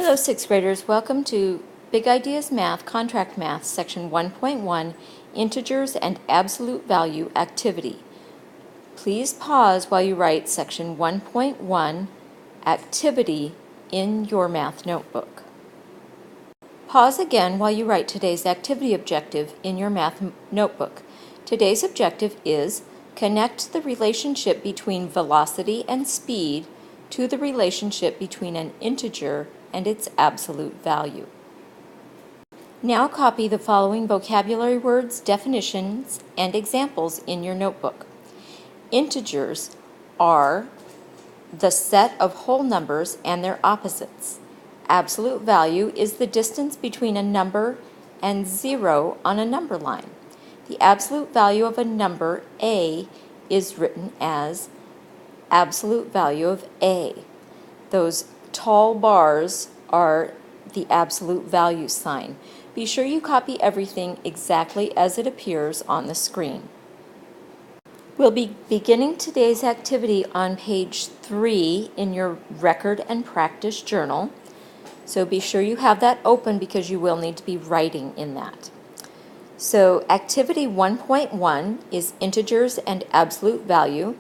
Hello, 6th graders. Welcome to Big Ideas Math, Contract Math, Section 1.1, Integers and Absolute Value Activity. Please pause while you write Section 1.1, Activity, in your math notebook. Pause again while you write today's activity objective in your math notebook. Today's objective is connect the relationship between velocity and speed to the relationship between an integer and its absolute value. Now copy the following vocabulary words, definitions, and examples in your notebook. Integers are the set of whole numbers and their opposites. Absolute value is the distance between a number and 0 on a number line. The absolute value of a number A is written as absolute value of A. Those tall bars are the absolute value sign. Be sure you copy everything exactly as it appears on the screen. We'll be beginning today's activity on page 3 in your record and practice journal. So be sure you have that open because you will need to be writing in that. So activity 1.1 is integers and absolute value.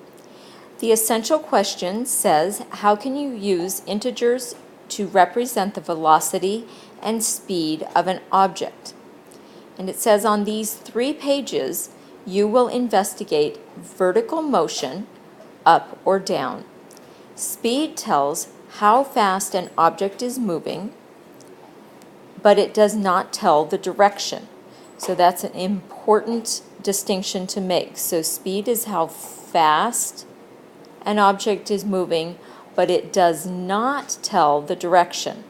The essential question says, how can you use integers to represent the velocity and speed of an object? And it says on these 3 pages, you will investigate vertical motion, up or down. Speed tells how fast an object is moving, but it does not tell the direction. So that's an important distinction to make. So speed is how fast an object is moving, but it does not tell the direction.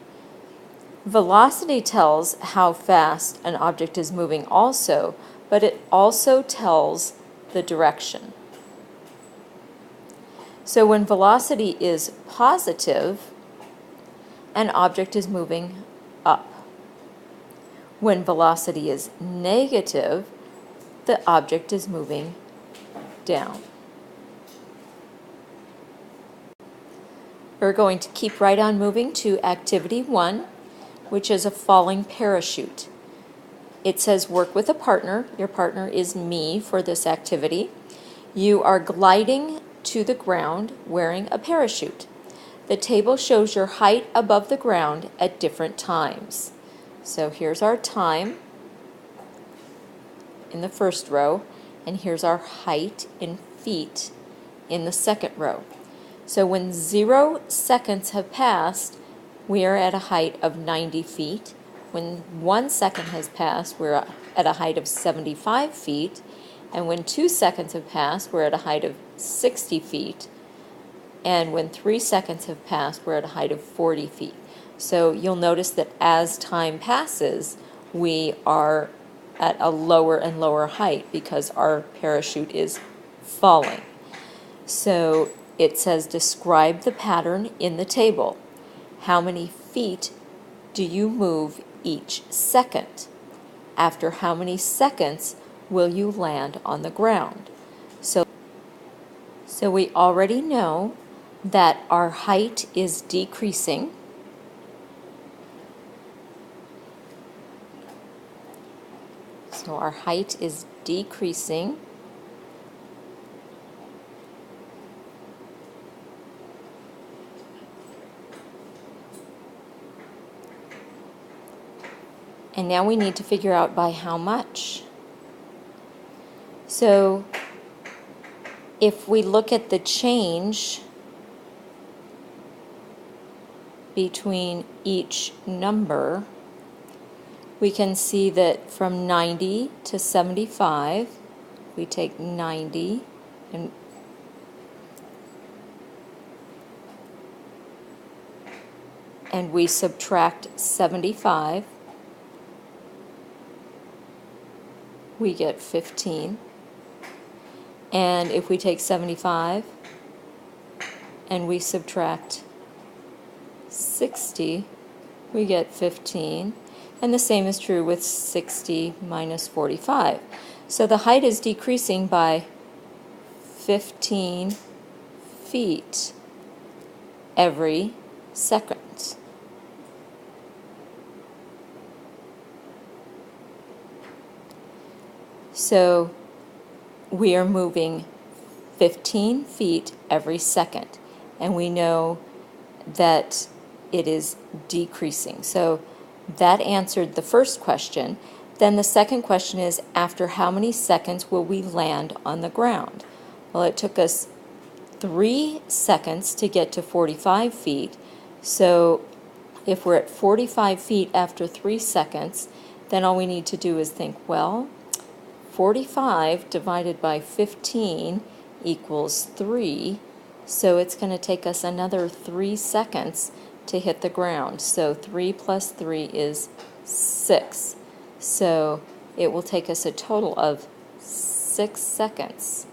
Velocity tells how fast an object is moving also, but it also tells the direction. So when velocity is positive, an object is moving up. When velocity is negative, the object is moving down. We're going to keep right on moving to activity 1, which is a falling parachute. It says work with a partner. Your partner is me for this activity. You are gliding to the ground wearing a parachute. The table shows your height above the ground at different times. So here's our time in the first row, and here's our height in feet in the second row. So when 0 seconds have passed, we are at a height of 90 feet. When 1 second has passed, we're at a height of 75 feet. And when 2 seconds have passed, we're at a height of 60 feet. And when 3 seconds have passed, we're at a height of 40 feet. So you'll notice that as time passes, we are at a lower and lower height because our parachute is falling. So it says describe the pattern in the table. How many feet do you move each second? After how many seconds will you land on the ground? So we already know that our height is decreasing. So our height is decreasing. And now we need to figure out by how much. So if we look at the change between each number, we can see that from 90 to 75, we take 90 and we subtract 75, we get 15. And if we take 75 and we subtract 60, we get 15. And the same is true with 60 minus 45. So the height is decreasing by 15 feet every second. So we are moving 15 feet every second, and we know that it is decreasing. So that answered the first question. Then the second question is, after how many seconds will we land on the ground? Well, it took us 3 seconds to get to 45 feet. So if we're at 45 feet after 3 seconds, then all we need to do is think, well, 45 divided by 15 equals 3, so it's going to take us another 3 seconds to hit the ground. So 3 plus 3 is 6. So it will take us a total of 6 seconds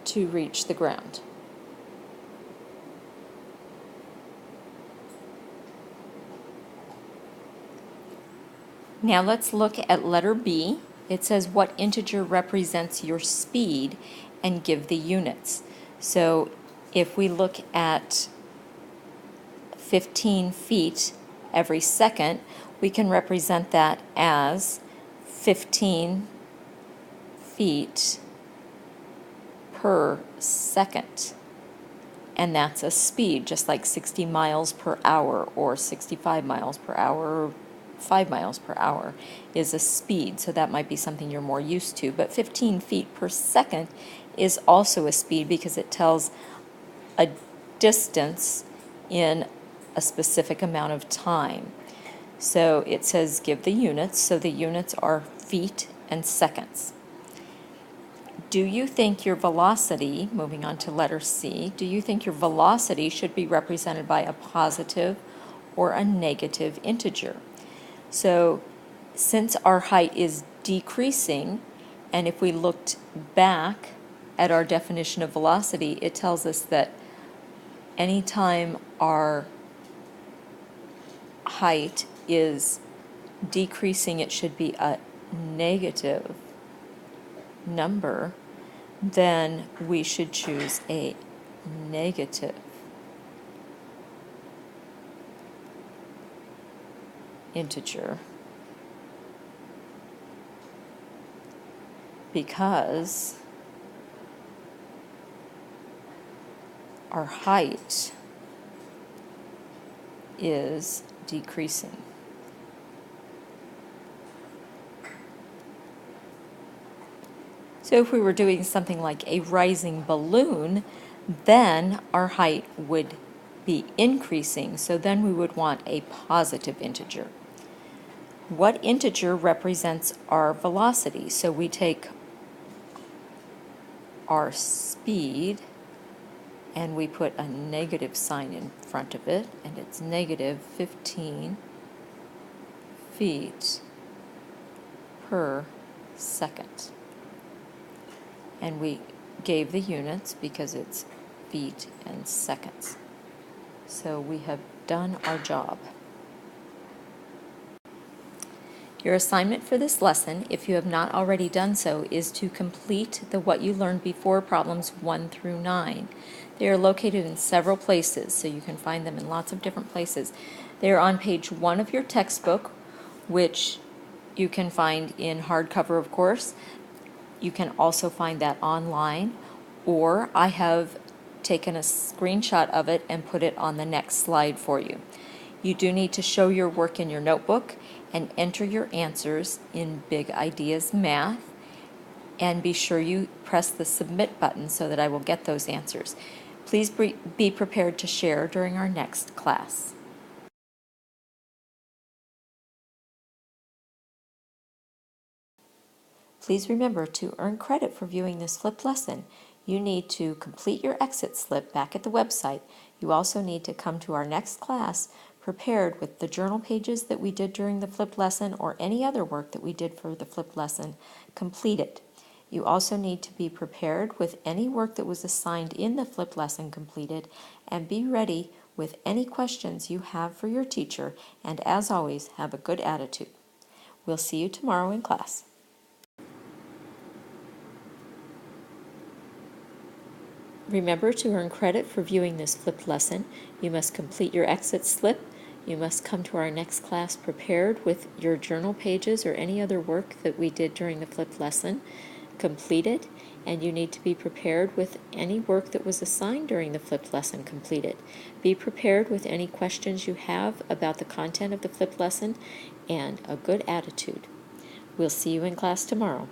to reach the ground. Now let's look at letter B. It says what integer represents your speed and give the units. So if we look at 15 feet every second, we can represent that as 15 feet per second. And that's a speed, just like 60 miles per hour or 65 miles per hour or 5 miles per hour is a speed, so that might be something you're more used to. But 15 feet per second is also a speed because it tells a distance in a specific amount of time. So it says give the units, so the units are feet and seconds. Do you think your velocity, moving on to letter C, do you think your velocity should be represented by a positive or a negative integer? So since our height is decreasing, and if we looked back at our definition of velocity, it tells us that anytime our height is decreasing, it should be a negative number, then we should choose a negative integer, because our height is decreasing. So if we were doing something like a rising balloon, then our height would be increasing, so then we would want a positive integer. What integer represents our velocity? So we take our speed and we put a negative sign in front of it, and it's negative 15 feet per second. And we gave the units because it's feet and seconds. So we have done our job. Your assignment for this lesson, if you have not already done so, is to complete the What You Learned Before problems 1 through 9. They are located in several places, so you can find them in lots of different places. They are on page 1 of your textbook, which you can find in hardcover, of course. You can also find that online, or I have taken a screenshot of it and put it on the next slide for you. You do need to show your work in your notebook and enter your answers in Big Ideas Math, and be sure you press the submit button so that I will get those answers. Please be prepared to share during our next class. Please remember to earn credit for viewing this flipped lesson. You need to complete your exit slip back at the website. You also need to come to our next class prepared with the journal pages that we did during the flipped lesson or any other work that we did for the flipped lesson completed. You also need to be prepared with any work that was assigned in the flipped lesson completed, and be ready with any questions you have for your teacher, and as always, have a good attitude. We'll see you tomorrow in class. Remember, to earn credit for viewing this flipped lesson, you must complete your exit slip, You must come to our next class prepared with your journal pages or any other work that we did during the flipped lesson completed, and you need to be prepared with any work that was assigned during the flipped lesson completed. Be prepared with any questions you have about the content of the flipped lesson and a good attitude. We'll see you in class tomorrow.